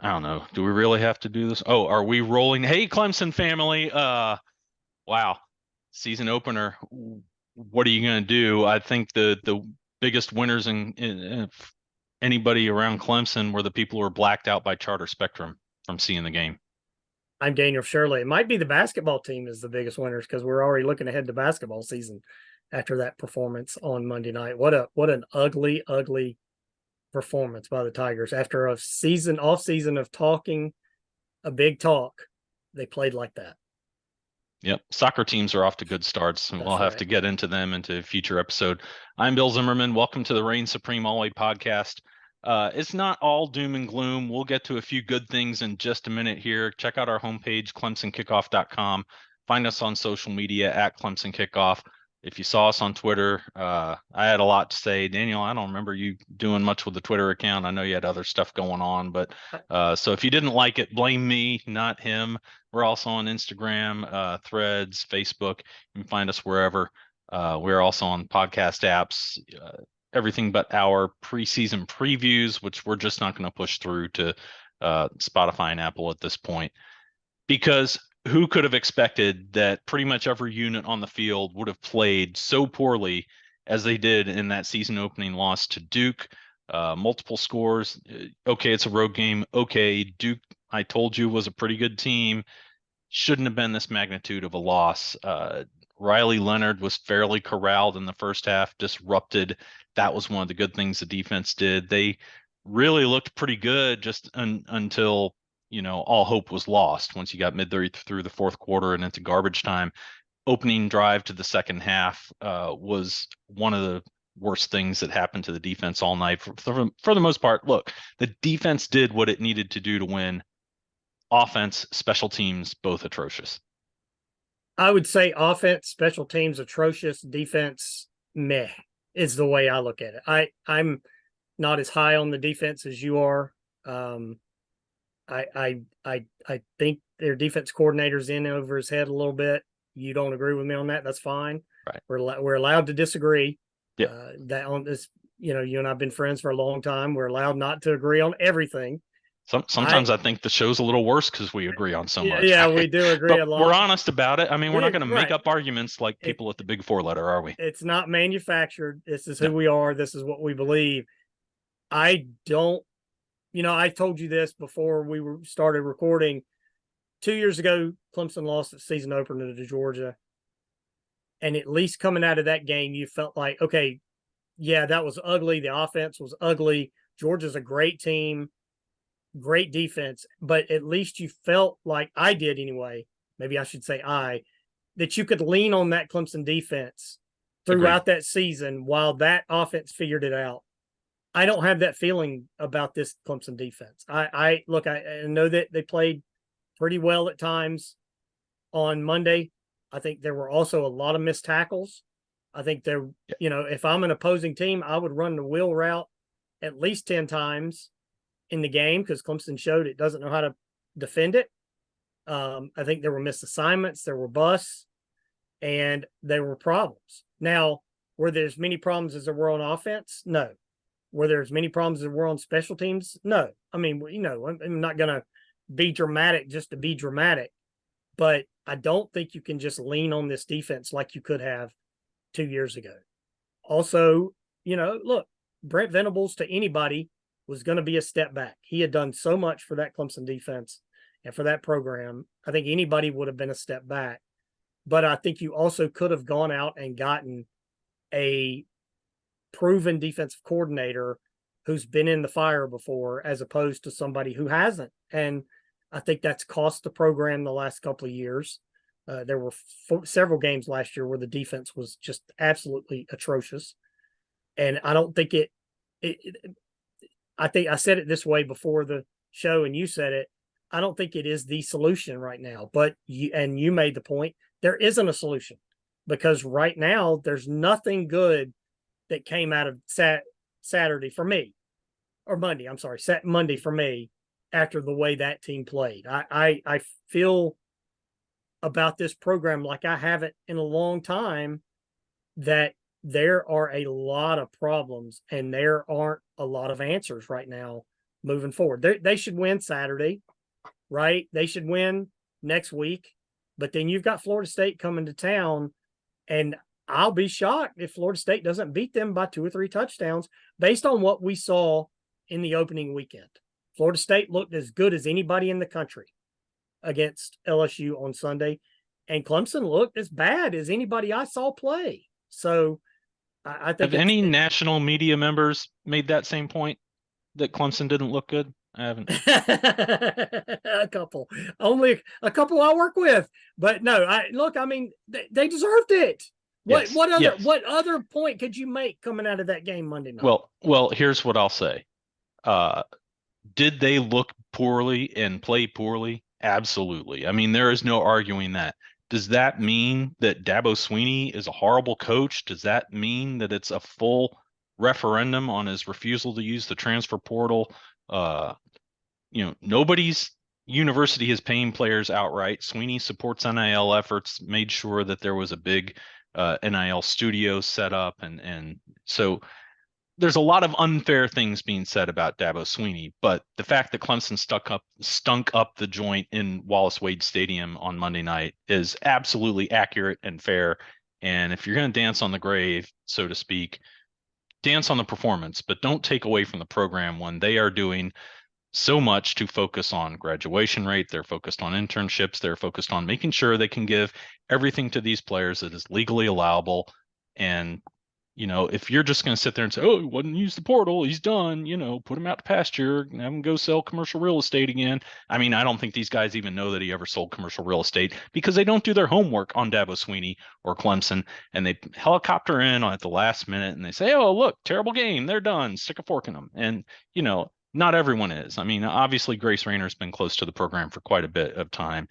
I don't know. Do we really have to do this? Oh, are we rolling? Hey, Clemson family. Wow. Season opener. What are you going to do? I think the biggest winners in anybody around Clemson were the people who were blacked out by Charter Spectrum from seeing the game. I'm Daniel Shirley. It might be the basketball team is the biggest winners because we're already looking ahead to basketball season after that performance on Monday night. What an ugly performance by the Tigers after a off season of talking a big talk. They played like that. Yep. Soccer teams are off to good starts, and we'll That's have right. to get into them into a future episode. I'm Bill Zimmerman. Welcome to the Reign Supreme Alway podcast. It's not all doom and gloom. We'll get to a few good things in just a minute here. Check out our homepage, clemsonkickoff.com. Find us on social media at Clemson Kickoff. If you saw us on Twitter, I had a lot to say. Daniel, I don't remember you doing much with the Twitter account. I know you had other stuff going on, but so if you didn't like it, blame me, not him. We're also on Instagram, Threads, Facebook. You can find us wherever. We're also on podcast apps, everything but our preseason previews, which we're just not going to push through to Spotify and Apple at this point. Because who could have expected that pretty much every unit on the field would have played so poorly as they did in that season opening loss to Duke? Multiple scores. Okay, it's a road game. Okay, Duke, I told you, was a pretty good team. Shouldn't have been this magnitude of a loss. Riley Leonard was fairly corralled in the first half, disrupted. That was one of the good things the defense did. They really looked pretty good just until all hope was lost once you got midway through the fourth quarter and into garbage time. Opening drive to the second half was one of the worst things that happened to the defense all night. For the most part, look, the defense did what it needed to do to win. Offense, special teams, both atrocious. I would say offense, special teams atrocious, defense meh is the way I look at it. I'm not as high on the defense as you are. I think their defense coordinator's in over his head a little bit. You don't agree with me on that? That's fine. Right. We're allowed to disagree. Yeah. That on this, you and I've been friends for a long time. We're allowed not to agree on everything. Sometimes I think the show's a little worse because we agree on so much, Yeah, we right? do agree But a we're lot. honest about it. I mean, we're not going to make Right. up arguments like It, people at the Big Four letter, are we? it's not manufactured. This is No. who we are. This is what we believe. I don't, I told you this before we started recording. 2 years ago, Clemson lost the season opener to Georgia. And at least coming out of that game, you felt like, okay, yeah, that was ugly. The offense was ugly. Georgia's a great team, great defense, but at least you felt like I did anyway. Maybe I should say that you could lean on that Clemson defense Agreed. throughout that season while that offense figured it out. I don't have that feeling about this Clemson defense. I know that they played pretty well at times on Monday. I think there were also a lot of missed tackles. I think if I'm an opposing team, I would run the wheel route at least 10 times in the game because Clemson showed it doesn't know how to defend it. I think there were missed assignments, there were busts, and there were problems. Now, were there as many problems as there were on offense? No. Were there as many problems as there were on special teams? No. I mean, I'm not going to be dramatic just to be dramatic, but I don't think you can just lean on this defense like you could have 2 years ago. Also, look, Brent Venables to anybody was going to be a step back. He had done so much for that Clemson defense and for that program. I think anybody would have been a step back. But I think you also could have gone out and gotten a proven defensive coordinator who's been in the fire before as opposed to somebody who hasn't. And I think that's cost the program the last couple of years. There were several games last year where the defense was just absolutely atrocious. And I don't think I think I said it this way before the show and you said it. I don't think it is the solution right now, but you made the point. There isn't a solution because right now there's nothing good that came out of Saturday for me or Monday. I'm sorry, Monday for me after the way that team played. I feel about this program like I haven't in a long time that there are a lot of problems and there aren't a lot of answers right now moving forward. They should win Saturday, right? They should win next week. But then you've got Florida State coming to town, and I'll be shocked if Florida State doesn't beat them by 2 or 3 touchdowns based on what we saw in the opening weekend. Florida State looked as good as anybody in the country against LSU on Sunday, and Clemson looked as bad as anybody I saw play. So I think Have any national media members made that same point, that Clemson didn't look good? I haven't. A couple, only a couple I work with, but no, I mean, they deserved it. What other point could you make coming out of that game Monday night? Well, here's what I'll say. Did they look poorly and play poorly? Absolutely. I mean, there is no arguing that. Does that mean that Dabo Sweeney is a horrible coach? Does that mean that it's a full referendum on his refusal to use the transfer portal? Nobody's university is paying players outright. Sweeney supports NIL efforts, made sure that there was a big NIL studio set up. And so there's a lot of unfair things being said about Dabo Sweeney, but the fact that Clemson stunk up the joint in Wallace Wade Stadium on Monday night is absolutely accurate and fair. And if you're going to dance on the grave, so to speak, dance on the performance, but don't take away from the program when they are doing so much to focus on graduation rate. They're focused on internships. They're focused on making sure they can give everything to these players that is legally allowable. And if you're just going to sit there and say, oh, he wouldn't use the portal, he's done, put him out to pasture, have him go sell commercial real estate again. I mean, I don't think these guys even know that he ever sold commercial real estate because they don't do their homework on Dabo Sweeney or Clemson, and they helicopter in at the last minute and they say, oh, look, terrible game, they're done, stick a fork in them. And, not everyone is. I mean, obviously, Grace Rayner's been close to the program for quite a bit of time.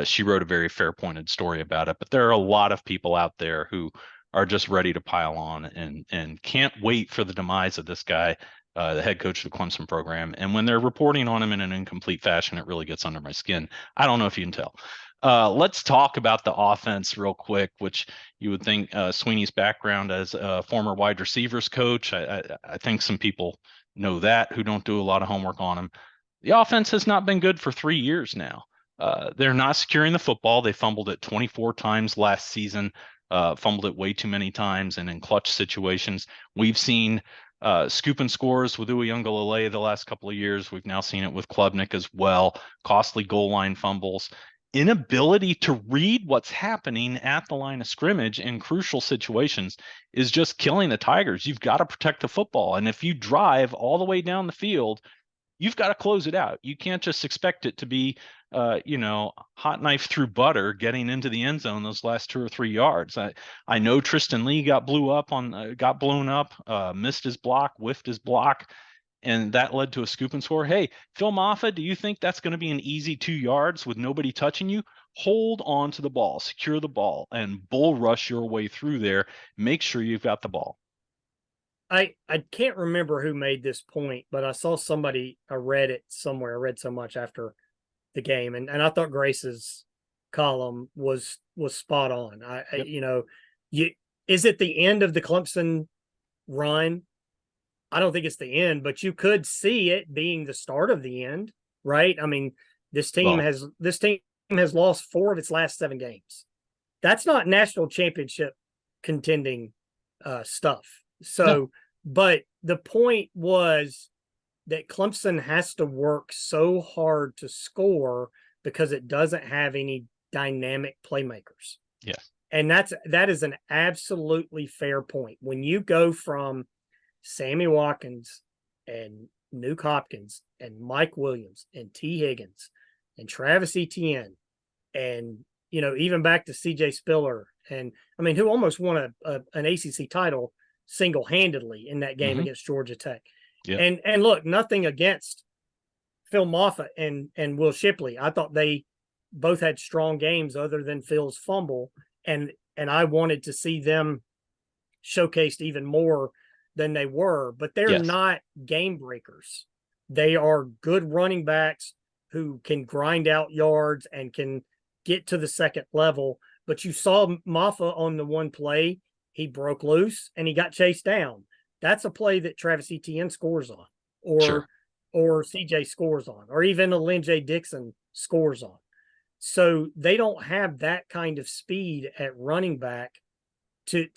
She wrote a very fair pointed story about it, but there are a lot of people out there who are just ready to pile on and can't wait for the demise of this guy, the head coach of the Clemson program. And when they're reporting on him in an incomplete fashion, it really gets under my skin. I don't know if you can tell. Let's talk about the offense real quick, which you would think Sweeney's background as a former wide receivers coach. I think some people know that who don't do a lot of homework on him. The offense has not been good for 3 years now. They're not securing the football. They fumbled it 24 times last season. Fumbled it way too many times, and in clutch situations. We've seen scoop and scores with Uiagalelei the last couple of years. We've now seen it with Klubnik as well. Costly goal line fumbles. Inability to read what's happening at the line of scrimmage in crucial situations is just killing the Tigers. You've got to protect the football. And if you drive all the way down the field, you've got to close it out. You can't just expect it to be hot knife through butter getting into the end zone those last 2 or 3 yards. I know Tristan Lee got blown up, missed his block, whiffed his block, and that led to a scoop and score. Hey, Phil Maffa, do you think that's going to be an easy 2 yards with nobody touching you? Hold on to the ball, secure the ball, and bull rush your way through there. Make sure you've got the ball. I can't remember who made this point, but I saw somebody, I read it somewhere. I read so much after the game, and I thought Grace's column was spot on. Is it the end of the Clemson run? I don't think it's the end, but you could see it being the start of the end, right? I mean, this team has lost 4 of its last 7 games. That's not national championship contending stuff. So, no. But the point was that Clemson has to work so hard to score because it doesn't have any dynamic playmakers. Yes. And that is an absolutely fair point. When you go from Sammy Watkins and Nuke Hopkins and Mike Williams and T. Higgins and Travis Etienne and, even back to CJ Spiller and, who almost won an ACC title single-handedly in that game against Georgia Tech. Yep. And look, nothing against Phil Moffitt and Will Shipley. I thought they both had strong games other than Phil's fumble, and I wanted to see them showcased even more than they were, but they're not game breakers. They are good running backs who can grind out yards and can get to the second level. But you saw Maffa on the one play, he broke loose and he got chased down. That's a play that Travis Etienne scores on. Or, or CJ scores on, or even a Lynn J. Dixon scores on. So they don't have that kind of speed at running back to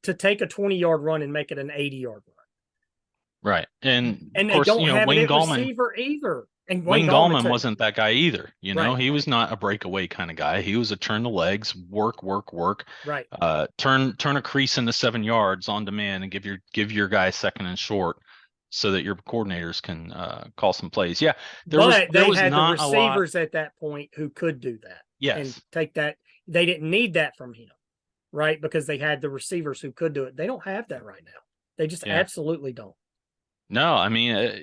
take a 20-yard run and make it an 80-yard run. Right. And And of they course, don't have Wayne it at Gallman, receiver either. And Wayne Gallman Gallman too. wasn't that guy either. Right. He was not a breakaway kind of guy. He was a turn the legs, work, Right. turn a crease into 7 yards on demand and give your guy second and short so that your coordinators can call some plays. Yeah, there was had not the a lot. receivers at that point who could do that. Yes. And take that. They didn't need that from him, right? Because they had the receivers who could do it. They don't have that right now. They just absolutely don't. No, I mean,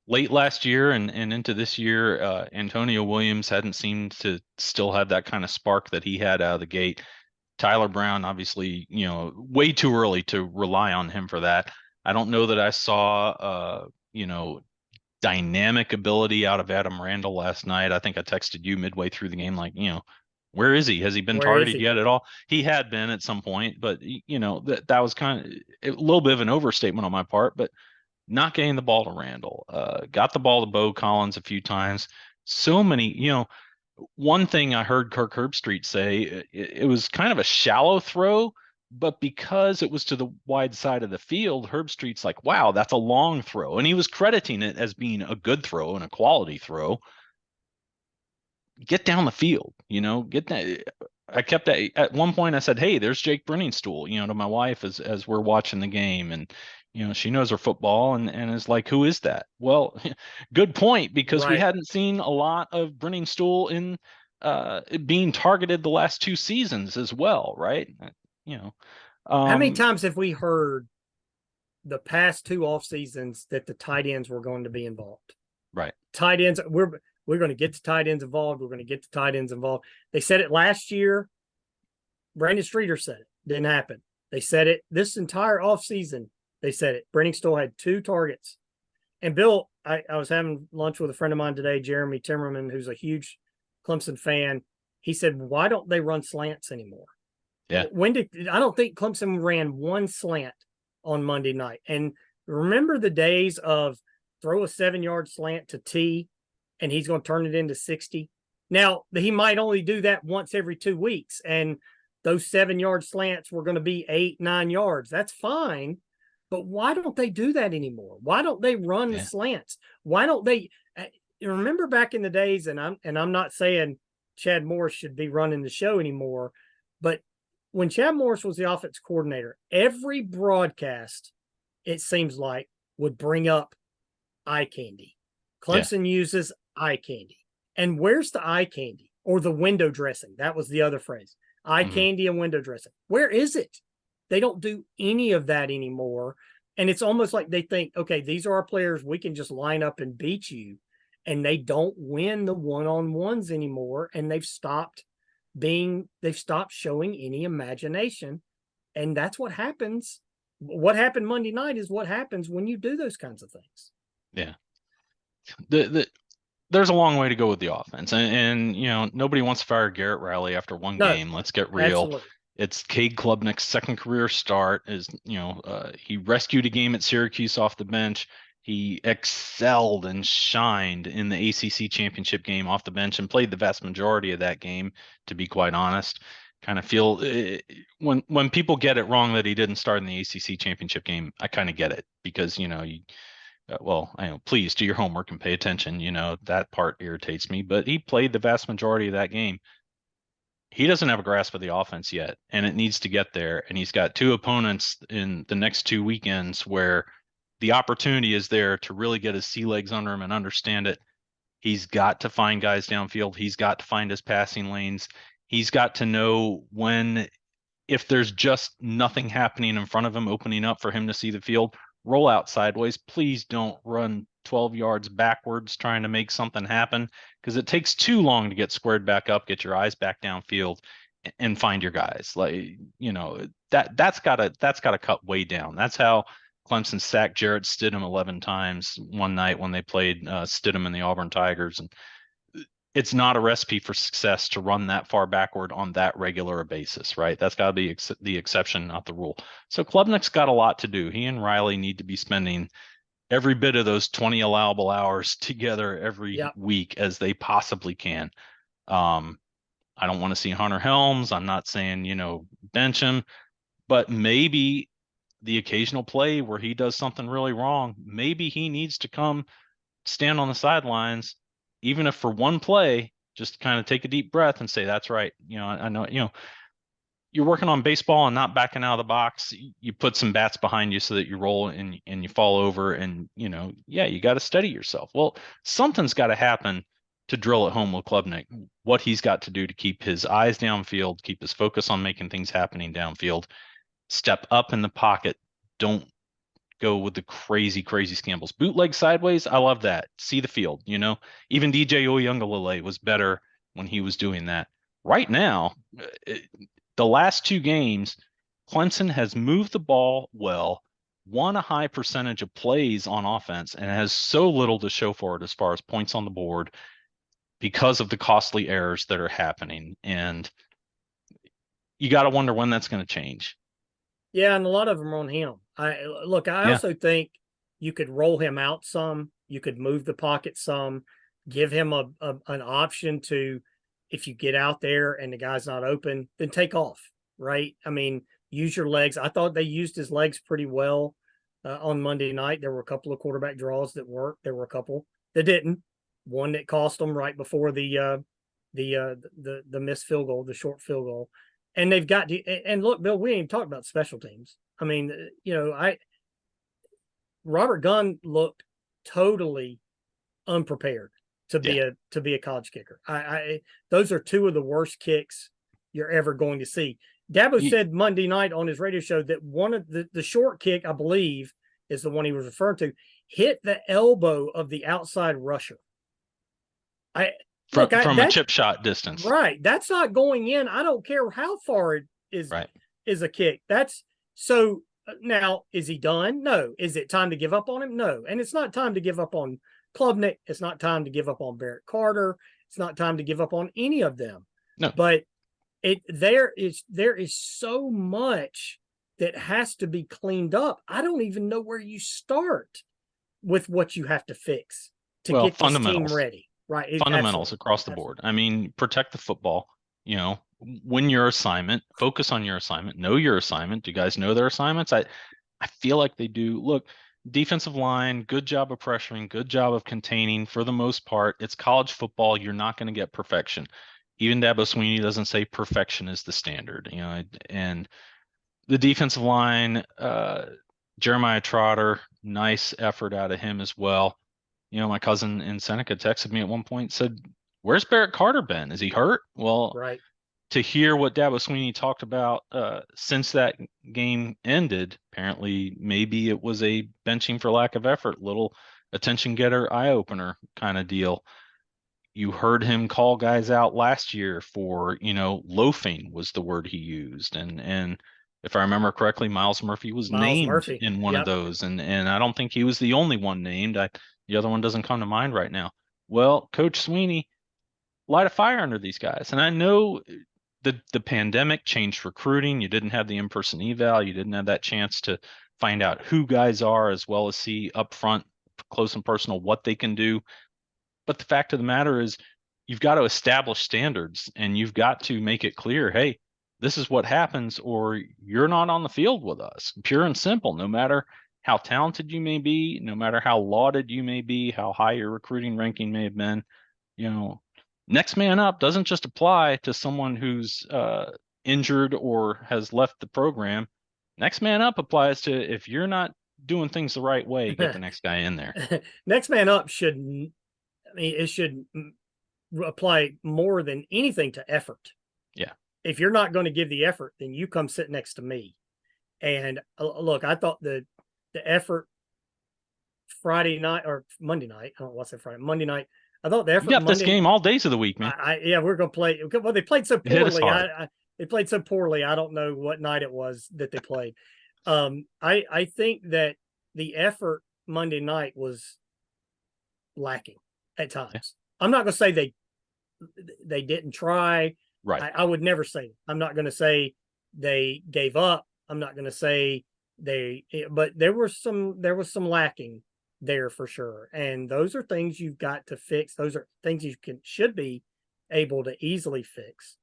late last year and into this year, Antonio Williams hadn't seemed to still have that kind of spark that he had out of the gate. Tyler Brown, obviously, way too early to rely on him for that. I don't know that I saw, dynamic ability out of Adam Randall last night. I think I texted you midway through the game, like, where is he? Has he been targeted yet at all? He had been at some point, but that was kind of a little bit of an overstatement on my part, but not getting the ball to Randall, got the ball to Bo Collins a few times. So many, one thing I heard Kirk Herbstreit say, it was kind of a shallow throw, but because it was to the wide side of the field, Herbstreit's like, wow, that's a long throw. And he was crediting it as being a good throw and a quality throw. Get down the field, get that. I kept that at one point. I said, hey, there's Jake Brenningstool, to my wife as we're watching the game. And, she knows her football and is like, who is that? Well, good point, because we hadn't seen a lot of Brenningstool in being targeted the last 2 seasons as well. Right. How many times have we heard the past 2 off seasons that the tight ends were going to be involved? Right. Tight ends, we're going to get the tight ends involved. We're going to get the tight ends involved. They said it last year. Brandon Streeter said it. Didn't happen. They said it this entire offseason. They said it. Brenningstool had 2 targets. And Bill, I was having lunch with a friend of mine today, Jeremy Timmerman, who's a huge Clemson fan. He said, why don't they run slants anymore? Yeah. I don't think Clemson ran one slant on Monday night. And remember the days of throw a 7-yard slant to T and he's going to turn it into 60. Now, he might only do that once every 2 weeks. And those 7-yard slants were going to be 8, 9 yards. That's fine. But why don't they do that anymore? Why don't they run the slants? Why don't they remember back in the days, and I'm not saying Chad Morris should be running the show anymore, but when Chad Morris was the offense coordinator, every broadcast, it seems like, would bring up eye candy. Clemson uses eye candy. And where's the eye candy? Or the window dressing? That was the other phrase. Eye candy and window dressing. Where is it? They don't do any of that anymore. And it's almost like they think, okay, these are our players. We can just line up and beat you. And they don't win the one-on-ones anymore. And they've stopped showing any imagination. And that's what happens. What happened Monday night is what happens when you do those kinds of things. Yeah. There's a long way to go with the offense. And nobody wants to fire Garrett Riley after one game. Let's get real. Absolutely. It's Cade Klubnik's second career start. He rescued a game at Syracuse off the bench. He excelled and shined in the ACC championship game off the bench and played the vast majority of that game, to be quite honest. Kind of feel when people get it wrong that he didn't start in the ACC championship game, I kind of get it, because, please do your homework and pay attention. That part irritates me, but he played the vast majority of that game. He doesn't have a grasp of the offense yet, and it needs to get there. And he's got 2 opponents in the next 2 weekends where the opportunity is there to really get his sea legs under him and understand it. He's got to find guys downfield. He's got to find his passing lanes. He's got to know if there's just nothing happening in front of him, opening up for him to see the field, roll out sideways. Please don't run 12 yards backwards trying to make something happen, because it takes too long to get squared back up, get your eyes back downfield, and find your guys. That's gotta cut way down. That's how Clemson sacked Jarrett Stidham 11 times one night when they played Stidham and the Auburn Tigers. And it's not a recipe for success to run that far backward on that regular a basis, right? That's got to be the exception, not the rule. So Klubnik's got a lot to do. He and Riley need to be spending every bit of those 20 allowable hours together every week as they possibly can. I don't want to see Hunter Helms. I'm not saying, bench him, but maybe the occasional play where he does something really wrong, maybe he needs to come stand on the sidelines, even if for one play, just kind of take a deep breath and say, that's right. I know, you're working on baseball and not backing out of the box. You put some bats behind you so that you roll and you fall over and, you got to steady yourself. Well, something's got to happen to drill it home with Klubnik, what he's got to do to keep his eyes downfield, keep his focus on making things happening downfield, step up in the pocket. Don't go with the crazy scrambles. Bootleg sideways, I love that. See the field, Even DJ Oyunglele was better when he was doing that. Right now, the last two games, Clemson has moved the ball well, won a high percentage of plays on offense, and has so little to show for it as far as points on the board because of the costly errors that are happening. And you got to wonder when that's going to change. Yeah, and a lot of them are on him. I also think you could roll him out some. You could move the pocket some, give him an option to, if you get out there and the guy's not open, then take off, right? I mean, use your legs. I thought they used his legs pretty well on Monday night. There were a couple of quarterback draws that worked. There were a couple that didn't. One that cost them right before the missed field goal, the short field goal. And they've got to, and look, Bill, we ain't even talked about special teams. I mean, Robert Gunn looked totally unprepared to be a college kicker. Those are two of the worst kicks you're ever going to see. Dabo said Monday night on his radio show that one of the short kick, I believe, is the one he was referring to, hit the elbow of the outside rusher. From a chip shot distance. Right. That's not going in. I don't care how far it is, is a kick. That's so now, is he done? No. Is it time to give up on him? No. And it's not time to give up on Klubnik. It's not time to give up on Barrett Carter. It's not time to give up on any of them. No. But there is so much that has to be cleaned up. I don't even know where you start with what you have to fix to get this team ready. Right. Fundamentals across the board. I mean, protect the football, win your assignment, focus on your assignment, know your assignment. Do you guys know their assignments? I feel like they do. Look, defensive line, good job of pressuring, good job of containing for the most part. It's college football. You're not going to get perfection. Even Dabo Sweeney doesn't say perfection is the standard, and the defensive line, Jeremiah Trotter, nice effort out of him as well. My cousin in Seneca texted me at one point and said, where's Barrett Carter been? Is he hurt? Well, right. To hear what Dabo Sweeney talked about since that game ended, apparently maybe it was a benching for lack of effort, little attention getter, eye opener kind of deal. You heard him call guys out last year for, loafing was the word he used. And if I remember correctly, Miles Murphy was named in one of those. And I don't think he was the only one named. The other one doesn't come to mind right now. Well, Coach Sweeney light a fire under these guys. And I know the pandemic changed recruiting. You didn't have the in-person eval. You didn't have that chance to find out who guys are, as well as see up front, close and personal, what they can do. But the fact of the matter is you've got to establish standards and you've got to make it clear, hey, this is what happens or you're not on the field with us. Pure and simple, no matter how talented you may be, no matter how lauded you may be, how high your recruiting ranking may have been, next man up doesn't just apply to someone who's injured or has left the program. Next man up applies to if you're not doing things the right way, get the next guy in there. Next man up should apply more than anything to effort. Yeah. If you're not going to give the effort, then you come sit next to me. And look, I thought the effort Friday night or Monday night, I don't know what's that Friday, Monday night. I thought the effort. You got this game all days of the week, man. We're going to play. Well, they played so poorly. They played so poorly. I don't know what night it was that they played. I think that the effort Monday night was lacking at times. Yeah. I'm not going to say they didn't try. Right. I would never say. I'm not going to say they gave up. I'm not going to say but there was some lacking there for sure. And those are things you've got to fix. Those are things you should be able to easily fix.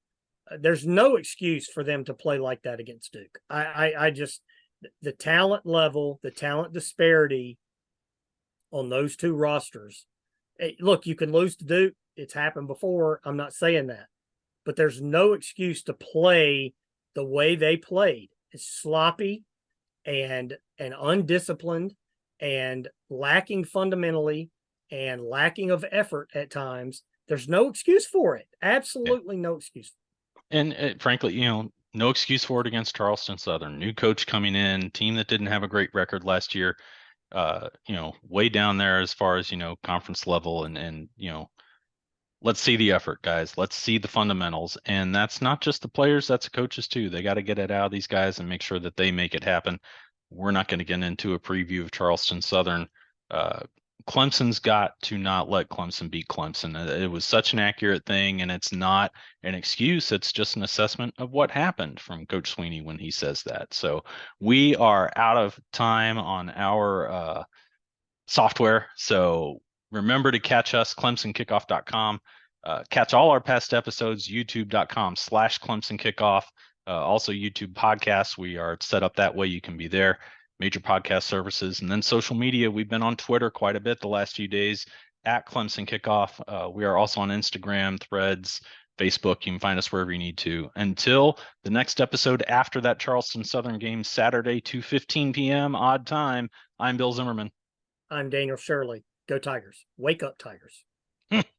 There's no excuse for them to play like that against Duke. I just, the talent level, the talent disparity on those two rosters. Look, you can lose to Duke. It's happened before. I'm not saying that, but there's no excuse to play the way they played. It's sloppy and undisciplined and lacking fundamentally and lacking of effort at times. There's no excuse for it. Absolutely no excuse. And frankly, no excuse for it against Charleston Southern. New coach coming in, team that didn't have a great record last year. Way down there as far as conference level, and let's see the effort, guys. Let's see the fundamentals, and that's not just the players, that's the coaches too. They got to get it out of these guys and make sure that they make it happen. We're not going to get into a preview of Charleston Southern. Clemson's got to not let Clemson beat Clemson. It was such an accurate thing, and it's not an excuse. It's just an assessment of what happened from Coach Sweeney when he says that. So we are out of time on our software. So remember to catch us, clemsonkickoff.com. Catch all our past episodes, youtube.com/ClemsonKickoff. Also YouTube podcasts. We are set up that way. You can be there. Major podcast services, and then social media. We've been on Twitter quite a bit the last few days at Clemson Kickoff. We are also on Instagram, Threads, Facebook. You can find us wherever you need to. Until the next episode after that Charleston Southern game, Saturday, 2:15 p.m. odd time, I'm Bill Zimmerman. I'm Daniel Shirley. Go Tigers. Wake up, Tigers.